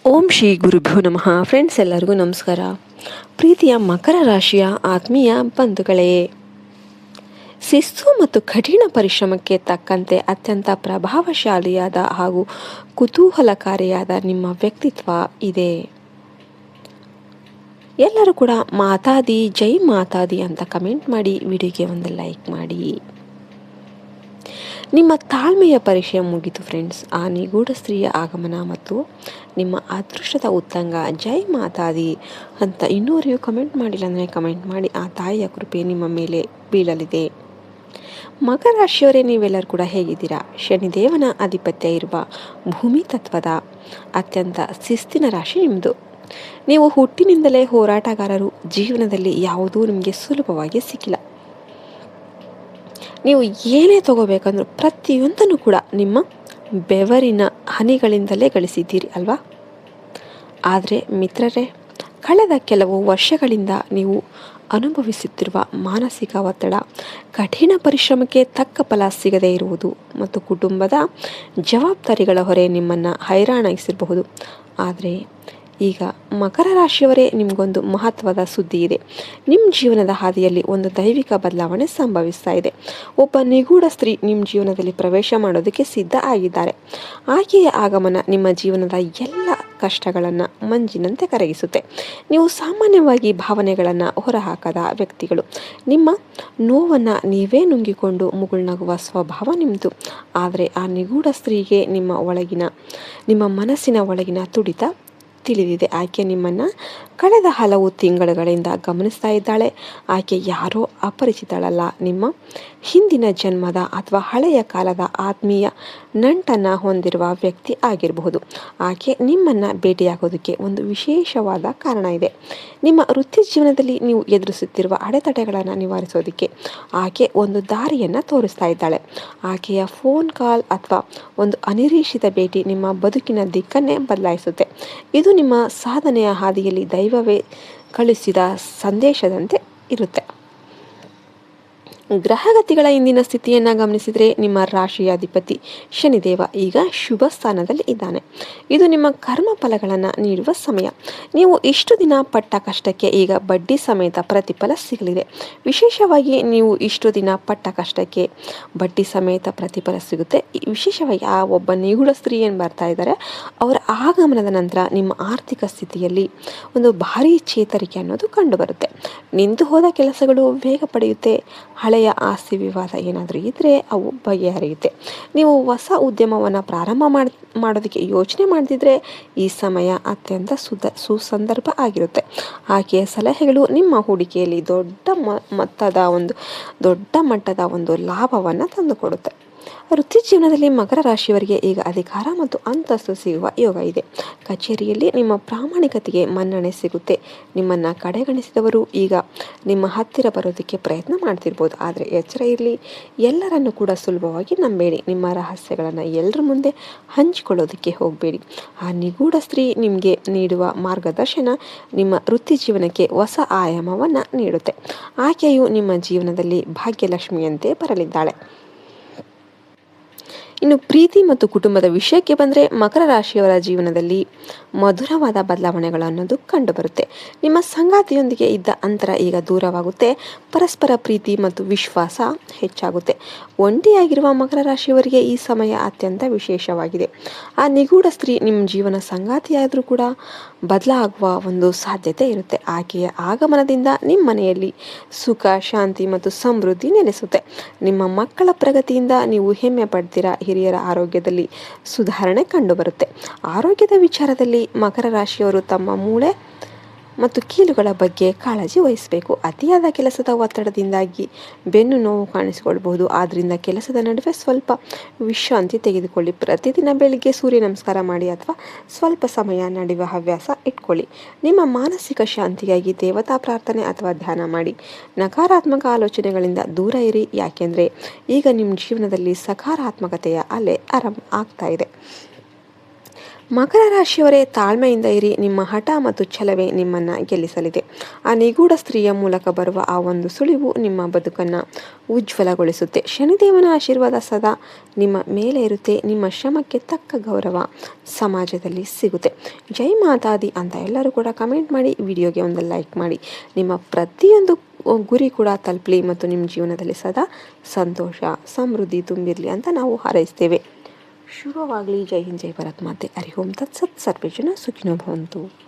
ಓಂ ಶ್ರೀ ಗುರುಭ್ಯೋ ನಮಃ. ಫ್ರೆಂಡ್ಸ್, ಎಲ್ಲರಿಗೂ ನಮಸ್ಕಾರ. ಪ್ರೀತಿಯ ಮಕರ ರಾಶಿಯ ಆತ್ಮೀಯ ಬಂಧುಗಳೇ, ಶಿಸ್ತು ಮತ್ತು ಕಠಿಣ ಪರಿಶ್ರಮಕ್ಕೆ ತಕ್ಕಂತೆ ಅತ್ಯಂತ ಪ್ರಭಾವಶಾಲಿಯಾದ ಹಾಗೂ ಕುತೂಹಲಕಾರಿಯಾದ ನಿಮ್ಮ ವ್ಯಕ್ತಿತ್ವ ಇದೆ. ಎಲ್ಲರೂ ಕೂಡ ಮಾತಾದಿ ಜೈ ಮಾತಾದಿ ಅಂತ ಕಮೆಂಟ್ ಮಾಡಿ, ವಿಡಿಯೋಗೆ ಒಂದು ಲೈಕ್ ಮಾಡಿ. ನಿಮ್ಮ ತಾಳ್ಮೆಯ ಪರಿಚಯ ಮುಗಿತು ಫ್ರೆಂಡ್ಸ್. ಆ ನಿಗೂಢ ಸ್ತ್ರೀಯ ಆಗಮನ ಮತ್ತು ನಿಮ್ಮ ಅದೃಷ್ಟದ ಉತ್ತಂಗ ಜೈ ಮಾತಾದಿ ಅಂತ ಇನ್ನೂವರೆಗೂ ಕಮೆಂಟ್ ಮಾಡಿಲ್ಲ ಅಂದರೆ ಕಮೆಂಟ್ ಮಾಡಿ. ಆ ತಾಯಿಯ ಕೃಪೆ ನಿಮ್ಮ ಮೇಲೆ ಬೀಳಲಿದೆ. ಮಕರ ರಾಶಿಯವರೇ, ನೀವೆಲ್ಲರೂ ಕೂಡ ಹೇಗಿದ್ದೀರಾ? ಶನಿದೇವನ ಆಧಿಪತ್ಯ ಇರುವ ಭೂಮಿ ತತ್ವದ ಅತ್ಯಂತ ಶಿಸ್ತಿನ ರಾಶಿ ನಿಮ್ಮದು. ನೀವು ಹುಟ್ಟಿನಿಂದಲೇ ಹೋರಾಟಗಾರರು. ಜೀವನದಲ್ಲಿ ಯಾವುದೂ ನಿಮಗೆ ಸುಲಭವಾಗಿ ಸಿಕ್ಕಿಲ್ಲ. ನೀವು ಏನೇ ತಗೋಬೇಕಂದ್ರೂ ಪ್ರತಿಯೊಂದನ್ನು ಕೂಡ ನಿಮ್ಮ ಬೆವರಿನ ಹನಿಗಳಿಂದಲೇ ಗಳಿಸಿದ್ದೀರಿ ಅಲ್ವಾ? ಆದರೆ ಮಿತ್ರರೇ, ಕಳೆದ ಕೆಲವು ವರ್ಷಗಳಿಂದ ನೀವು ಅನುಭವಿಸುತ್ತಿರುವ ಮಾನಸಿಕ ಒತ್ತಡ, ಕಠಿಣ ಪರಿಶ್ರಮಕ್ಕೆ ತಕ್ಕ ಫಲ ಸಿಗದೇ ಇರುವುದು ಮತ್ತು ಕುಟುಂಬದ ಜವಾಬ್ದಾರಿಗಳ ಹೊರೆ ನಿಮ್ಮನ್ನು ಹೈರಾಣಿಸಿರಬಹುದು. ಆದರೆ ಈಗ ಮಕರ ರಾಶಿಯವರೇ, ನಿಮಗೊಂದು ಮಹತ್ವದ ಸುದ್ದಿ ಇದೆ. ನಿಮ್ಮ ಜೀವನದ ಹಾದಿಯಲ್ಲಿ ಒಂದು ದೈವಿಕ ಬದಲಾವಣೆ ಸಂಭವಿಸ್ತಾ ಇದೆ. ಒಬ್ಬ ನಿಗೂಢ ಸ್ತ್ರೀ ನಿಮ್ಮ ಜೀವನದಲ್ಲಿ ಪ್ರವೇಶ ಮಾಡೋದಕ್ಕೆ ಸಿದ್ಧ ಆಗಿದ್ದಾರೆ. ಆಕೆಯ ಆಗಮನ ನಿಮ್ಮ ಜೀವನದ ಎಲ್ಲ ಕಷ್ಟಗಳನ್ನು ಮಂಜಿನಂತೆ ಕರಗಿಸುತ್ತೆ. ನೀವು ಸಾಮಾನ್ಯವಾಗಿ ಭಾವನೆಗಳನ್ನು ಹೊರಹಾಕದ ವ್ಯಕ್ತಿಗಳು. ನಿಮ್ಮ ನೋವನ್ನು ನೀವೇ ನುಂಗಿಕೊಂಡು ಮುಗುಳ್ನಗುವ ಸ್ವಭಾವ ನಿಮ್ಮದು. ಆದರೆ ಆ ನಿಗೂಢ ಸ್ತ್ರೀಗೆ ನಿಮ್ಮ ಮನಸ್ಸಿನ ಒಳಗಿನ ತುಡಿತ ತಿಳಿದಿದೆ. ಆಕೆ ನಿಮ್ಮನ್ನು ಕಳೆದ ಹಲವು ತಿಂಗಳುಗಳಿಂದ ಗಮನಿಸ್ತಾ ಇದ್ದಾಳೆ. ಆಕೆ ಯಾರೋ ಅಪರಿಚಿತಳಲ್ಲ. ನಿಮ್ಮ ಹಿಂದಿನ ಜನ್ಮದ ಅಥವಾ ಹಳೆಯ ಕಾಲದ ಆತ್ಮೀಯ ನಂಟನ್ನು ಹೊಂದಿರುವ ವ್ಯಕ್ತಿ ಆಗಿರಬಹುದು. ಆಕೆ ನಿಮ್ಮನ್ನು ಭೇಟಿಯಾಗೋದಕ್ಕೆ ಒಂದು ವಿಶೇಷವಾದ ಕಾರಣ ಇದೆ. ನಿಮ್ಮ ವೃತ್ತಿ ಜೀವನದಲ್ಲಿ ನೀವು ಎದುರಿಸುತ್ತಿರುವ ಅಡೆತಡೆಗಳನ್ನು ನಿವಾರಿಸೋದಕ್ಕೆ ಆಕೆ ಒಂದು ದಾರಿಯನ್ನು ತೋರಿಸ್ತಾ ಇದ್ದಾಳೆ. ಆಕೆಯ ಫೋನ್ ಕಾಲ್ ಅಥವಾ ಒಂದು ಅನಿರೀಕ್ಷಿತ ಭೇಟಿ ನಿಮ್ಮ ಬದುಕಿನ ದಿಕ್ಕನ್ನೇ ಬದಲಾಯಿಸುತ್ತೆ. ಇದು ನಿಮ್ಮ ಸಾಧನೆಯ ಹಾದಿಯಲ್ಲಿ ದೈವವೇ ಕಳಿಸಿದ ಸಂದೇಶದಂತೆ ಇರುತ್ತೆ. ಗ್ರಹಗತಿಗಳ ಇಂದಿನ ಸ್ಥಿತಿಯನ್ನು ಗಮನಿಸಿದರೆ, ನಿಮ್ಮ ರಾಶಿಯ ಅಧಿಪತಿ ಶನಿದೇವ ಈಗ ಶುಭ ಸ್ಥಾನದಲ್ಲಿ ಇದ್ದಾನೆ. ಇದು ನಿಮ್ಮ ಕರ್ಮ ಫಲಗಳನ್ನು ನೀಡುವ ಸಮಯ. ನೀವು ಇಷ್ಟು ದಿನ ಪಟ್ಟ ಕಷ್ಟಕ್ಕೆ ಈಗ ಬಡ್ಡಿ ಸಮೇತ ಪ್ರತಿಫಲ ಸಿಗಲಿದೆ. ವಿಶೇಷವಾಗಿ ನೀವು ಇಷ್ಟು ದಿನ ಪಟ್ಟ ಕಷ್ಟಕ್ಕೆ ಬಡ್ಡಿ ಸಮೇತ ಪ್ರತಿಫಲ ಸಿಗುತ್ತೆ. ವಿಶೇಷವಾಗಿ ಆ ಒಬ್ಬ ನಿಗೂಢ ಸ್ತ್ರೀ ಏನು ಬರ್ತಾ ಇದ್ದಾರೆ, ಅವರ ಆಗಮನದ ನಂತರ ನಿಮ್ಮ ಆರ್ಥಿಕ ಸ್ಥಿತಿಯಲ್ಲಿ ಒಂದು ಭಾರೀ ಚೇತರಿಕೆ ಅನ್ನೋದು ಕಂಡುಬರುತ್ತೆ. ನಿಂತು ಹೋದ ಕೆಲಸಗಳು ವೇಗ ಪಡೆಯುತ್ತೆ. ಹಳೆಯ ಆಸ್ತಿ ವಿವಾದ ಏನಾದರೂ ಇದ್ದರೆ ಅವು ಬಗೆಹರಿಯುತ್ತೆ. ನೀವು ಹೊಸ ಉದ್ಯಮವನ್ನು ಪ್ರಾರಂಭ ಮಾಡೋದಕ್ಕೆ ಯೋಚನೆ ಮಾಡದಿದ್ರೆ ಈ ಸಮಯ ಅತ್ಯಂತ ಸುಸಂದರ್ಭ ಆಗಿರುತ್ತೆ. ಆಕೆಯ ಸಲಹೆಗಳು ನಿಮ್ಮ ಹೂಡಿಕೆಯಲ್ಲಿ ದೊಡ್ಡ ಮಟ್ಟದ ಒಂದು ಲಾಭವನ್ನು ತಂದುಕೊಡುತ್ತೆ. ವೃತ್ತಿ ಜೀವನದಲ್ಲಿ ಮಕರ ರಾಶಿಯವರಿಗೆ ಈಗ ಅಧಿಕಾರ ಮತ್ತು ಅಂತಸ್ತು ಸಿಗುವ ಯೋಗ ಇದೆ. ಕಚೇರಿಯಲ್ಲಿ ನಿಮ್ಮ ಪ್ರಾಮಾಣಿಕತೆಗೆ ಮನ್ನಣೆ ಸಿಗುತ್ತೆ. ನಿಮ್ಮನ್ನು ಕಡೆಗಣಿಸಿದವರು ಈಗ ನಿಮ್ಮ ಹತ್ತಿರ ಬರೋದಕ್ಕೆ ಪ್ರಯತ್ನ ಮಾಡ್ತಿರ್ಬೋದು. ಆದರೆ ಎಚ್ಚರ ಇರಲಿ, ಎಲ್ಲರನ್ನು ಕೂಡ ಸುಲಭವಾಗಿ ನಂಬೇಡಿ. ನಿಮ್ಮ ರಹಸ್ಯಗಳನ್ನು ಎಲ್ಲರ ಮುಂದೆ ಹಂಚಿಕೊಳ್ಳೋದಕ್ಕೆ ಹೋಗಬೇಡಿ. ಆ ನಿಗೂಢ ಸ್ತ್ರೀ ನಿಮಗೆ ನೀಡುವ ಮಾರ್ಗದರ್ಶನ ನಿಮ್ಮ ವೃತ್ತಿ ಜೀವನಕ್ಕೆ ಹೊಸ ಆಯಾಮವನ್ನು ನೀಡುತ್ತೆ. ಆಕೆಯು ನಿಮ್ಮ ಜೀವನದಲ್ಲಿ ಭಾಗ್ಯಲಕ್ಷ್ಮಿಯಂತೆ ಬರಲಿದ್ದಾಳೆ. ಇನ್ನು ಪ್ರೀತಿ ಮತ್ತು ಕುಟುಂಬದ ವಿಷಯಕ್ಕೆ ಬಂದರೆ, ಮಕರ ರಾಶಿಯವರ ಜೀವನದಲ್ಲಿ ಮಧುರವಾದ ಬದಲಾವಣೆಗಳು ಅನ್ನೋದು ಕಂಡುಬರುತ್ತೆ. ನಿಮ್ಮ ಸಂಗಾತಿಯೊಂದಿಗೆ ಇದ್ದ ಅಂತರ ಈಗ ದೂರವಾಗುತ್ತೆ. ಪರಸ್ಪರ ಪ್ರೀತಿ ಮತ್ತು ವಿಶ್ವಾಸ ಹೆಚ್ಚಾಗುತ್ತೆ. ಒಂಟಿಯಾಗಿರುವ ಮಕರ ರಾಶಿಯವರಿಗೆ ಈ ಸಮಯ ಅತ್ಯಂತ ವಿಶೇಷವಾಗಿದೆ. ಆ ನಿಗೂಢ ಸ್ತ್ರೀ ನಿಮ್ಮ ಜೀವನ ಸಂಗಾತಿಯಾದರೂ ಕೂಡ ಬದಲಾಗುವ ಒಂದು ಸಾಧ್ಯತೆ ಇರುತ್ತೆ. ಆಕೆಯ ಆಗಮನದಿಂದ ನಿಮ್ಮ ಮನೆಯಲ್ಲಿ ಸುಖ, ಶಾಂತಿ ಮತ್ತು ಸಮೃದ್ಧಿ ನೆಲೆಸುತ್ತೆ. ನಿಮ್ಮ ಮಕ್ಕಳ ಪ್ರಗತಿಯಿಂದ ನೀವು ಹೆಮ್ಮೆ ಪಡ್ತೀರಾ. ಹಿರಿಯರ ಆರೋಗ್ಯದಲ್ಲಿ ಸುಧಾರಣೆ ಕಂಡುಬರುತ್ತೆ. ಆರೋಗ್ಯದ ವಿಚಾರದಲ್ಲಿ ಮಕರ ರಾಶಿಯವರು ತಮ್ಮ ಮೂಳೆ ಮತ್ತು ಕೀಲುಗಳ ಬಗ್ಗೆ ಕಾಳಜಿ ವಹಿಸಬೇಕು. ಅತಿಯಾದ ಕೆಲಸದ ಒತ್ತಡದಿಂದಾಗಿ ಬೆನ್ನು ನೋವು ಕಾಣಿಸಿಕೊಳ್ಬಹುದು. ಆದ್ದರಿಂದ ಕೆಲಸದ ನಡುವೆ ಸ್ವಲ್ಪ ವಿಶ್ರಾಂತಿ ತೆಗೆದುಕೊಳ್ಳಿ. ಪ್ರತಿದಿನ ಬೆಳಿಗ್ಗೆ ಸೂರ್ಯ ನಮಸ್ಕಾರ ಮಾಡಿ ಅಥವಾ ಸ್ವಲ್ಪ ಸಮಯ ನಡೆಯುವ ಹವ್ಯಾಸ ಇಟ್ಕೊಳ್ಳಿ. ನಿಮ್ಮ ಮಾನಸಿಕ ಶಾಂತಿಗಾಗಿ ದೇವತಾ ಪ್ರಾರ್ಥನೆ ಅಥವಾ ಧ್ಯಾನ ಮಾಡಿ. ನಕಾರಾತ್ಮಕ ಆಲೋಚನೆಗಳಿಂದ ದೂರ ಇರಿ, ಯಾಕೆಂದರೆ ಈಗ ನಿಮ್ಮ ಜೀವನದಲ್ಲಿ ಸಕಾರಾತ್ಮಕತೆಯ ಅಲೆ ಆರಂಭ ಆಗ್ತಾ ಇದೆ. ಮಕರ ರಾಶಿಯವರೇ, ತಾಳ್ಮೆಯಿಂದ ಇರಿ. ನಿಮ್ಮ ಹಠ ಮತ್ತು ಛಲವೇ ನಿಮ್ಮನ್ನು ಗೆಲ್ಲಿಸಲಿದೆ. ಆ ನಿಗೂಢ ಸ್ತ್ರೀಯ ಮೂಲಕ ಬರುವ ಆ ಒಂದು ಸುಳಿವು ನಿಮ್ಮ ಬದುಕನ್ನು ಉಜ್ವಲಗೊಳಿಸುತ್ತೆ. ಶನಿದೇವನ ಆಶೀರ್ವಾದ ಸದಾ ನಿಮ್ಮ ಮೇಲೆ ಇರುತ್ತೆ. ನಿಮ್ಮ ಶ್ರಮಕ್ಕೆ ತಕ್ಕ ಗೌರವ ಸಮಾಜದಲ್ಲಿ ಸಿಗುತ್ತೆ. ಜೈ ಮಾತಾದಿ ಅಂತ ಎಲ್ಲರೂ ಕೂಡ ಕಮೆಂಟ್ ಮಾಡಿ, ವಿಡಿಯೋಗೆ ಒಂದು ಲೈಕ್ ಮಾಡಿ. ನಿಮ್ಮ ಪ್ರತಿಯೊಂದು ಗುರಿ ಕೂಡ ತಲುಪಲಿ ಮತ್ತು ನಿಮ್ಮ ಜೀವನದಲ್ಲಿ ಸದಾ ಸಂತೋಷ ಸಮೃದ್ಧಿ ತುಂಬಿರಲಿ ಅಂತ ನಾವು ಹಾರೈಸ್ತೇವೆ. ಶುಭವಾಗಲಿ. ಜೈ ಹಿಂದ್, ಜೈ ಭಾರತ್ ಮಾತೆ. ಹರಿ ಓಂ ತತ್ಸತ್. ಸರ್ವೇ ಜನ ಸುಖಿನೋ ಭವಂತು.